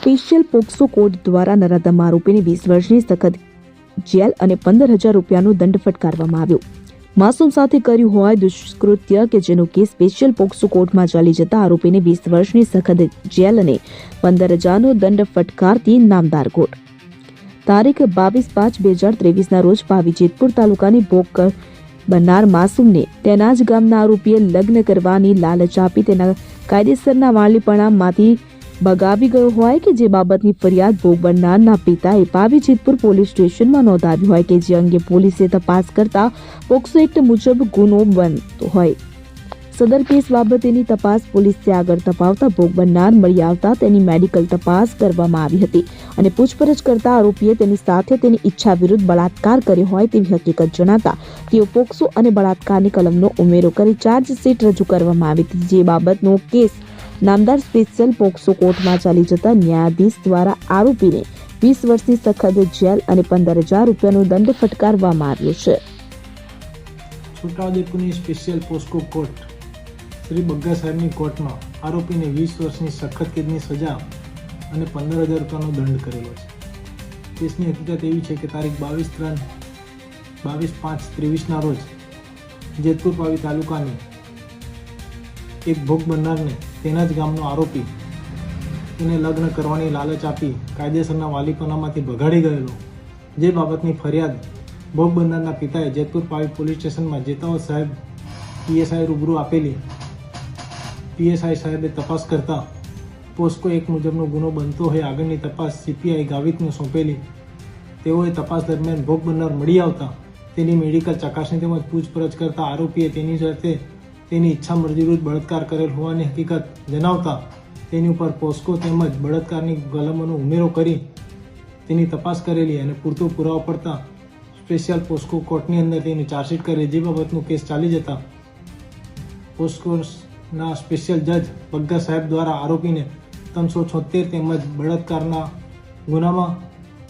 Special POCSO court દ્વારા નરાધમ આરોપીને 20 વર્ષની સખત જેલ અને 15,000 રૂપિયાનો દંડ ફટકારવામાં આવ્યો। માસૂમ સાથે કર્યું હોય દુષ્કૃત્ય કે જેનો કેસ સ્પેશિયલ પોક્સો કોર્ટમાં ચાલી જતા આરોપીને 20 વર્ષની સખત જેલ અને 15,000નો દંડ ફટકારતી નામદાર કોર્ટ તારીખ 22/5/2023 રોજ પાવી જેતપુર તાલુકાની ભોગ બનનાર માસૂમને તેના જ ગામના આરોપીએ લગ્ન કરવાની લાલચ આપી તેના કાયદેસરના વાલીપણામાંથી ભગાવી ગયો હોય કે જે બાબતની ફરિયાદ ભોગ બનનારના પિતાએ પાવી જેતપુર પોલીસ સ્ટેશનમાં નોંધાવી હોય કે જે અંગે પોલીસે તપાસ કરતા પોક્સો એક્ટ મુજબ ગુનો બનતો હોય। સદર કેસ બાબતેની તપાસ પોલીસે આગળ તપાવતા ભોગ બનનાર મળી આવતા તેની મેડિકલ તપાસ કરવામાં આવી હતી અને પૂછપરછ કરતા આરોપીએ તેની સાથે તેની ઈચ્છા વિરુદ્ધ બળાત્કાર કર્યો હોય તેવી હકીકત જણાતા તેઓ પોક્સો અને બળાત્કારની કલમનો ઉમેરો કરી ચાર્જશીટ રજૂ કરવામાં આવી હતી, જે બાબતનો કેસ નામદાર સ્પેશિયલ પોક્સો કોર્ટમાં ચાલી જતા ન્યાયાધીશ દ્વારા આરોપીને 20 વર્ષની સખત જેલ અને 15,000 રૂપિયાનો દંડ ફટકારવામાં આવ્યો છે। છોટાઉદેપુરની સ્પેશિયલ પોસ્કો કોર્ટ શ્રી બગ્ગા સાહેબની કોર્ટમાં આરોપીને 20 વર્ષની સખત કેદની સજા અને 15,000 રૂપિયાનો દંડ કરેલો છે। કેસની હકીકત એવી છે કે તારીખ 22/5/23ના રોજ જેતપુર પાવી તાલુકાની એક ભોગ બનનારને તેના જ ગામનો આરોપી તેને લગ્ન કરવાની લાલચ આપી કાયદેસરના વાલીપણામાંથી ભગાડી ગયેલો, જે બાબતની ફરિયાદ ભોગ બનનારના પિતાએ જેતપુર પાવી પોલીસ સ્ટેશનમાં જેતાવત સાહેબ પીએસઆઈ રૂબરૂ આપેલી। પીએસઆઈ સાહેબે તપાસ કરતા પોસ્કો એક મુજબનો ગુનો બનતો હોય આગળની તપાસ સીપીઆઈ ગાવિતને સોંપેલી। તેઓએ તપાસ દરમિયાન ભોગ બનનાર મળી આવતા તેની મેડિકલ ચકાસણી તેમજ પૂછપરછ કરતા આરોપીએ તેની સાથે તેની ઈચ્છા મરજી વિરુદ્ધ બળાત્કાર કરેલ હોવાની હકીકત જણાવતા તેની ઉપર પોસ્કો તેમજ બળાત્કારની કલમોનો ઉમેરો કરી તેની તપાસ કરેલી અને પૂરતો પુરાવો પડતા સ્પેશિયલ પોસ્કો કોર્ટની અંદર તેની ચાર્જશીટ કરેલી, જે બાબતનો કેસ ચાલી જતા પોસ્કોના સ્પેશિયલ જજ બગ્ગા સાહેબ દ્વારા આરોપીને 376 તેમજ બળાત્કારના ગુનામાં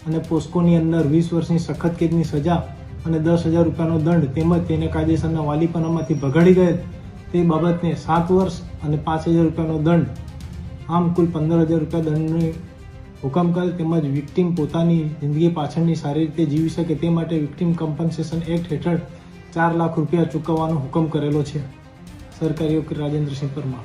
અને પોસ્કોની અંદર 20 વર્ષની સખત કેદની સજા અને 10,000 રૂપિયાનો દંડ તેમજ તેને કાયદેસરના વાલીપણામાંથી ભગાડી ગયેલ તે બાબતને 7 વર્ષ અને 5,000 રૂપિયાનો દંડ, આમ કુલ 15,000 રૂપિયા દંડની હુકમ કરેલ તેમજ વિક્ટીમ પોતાની જિંદગી પાછળની સારી રીતે જીવી શકે તે માટે વિક્ટીમ કમ્પન્સેશન એક્ટ હેઠળ 4 લાખ રૂપિયા ચૂકવવાનો હુકમ કરેલો છે। સરકારી વકીલ રાજેન્દ્રસિંહ પરમાર।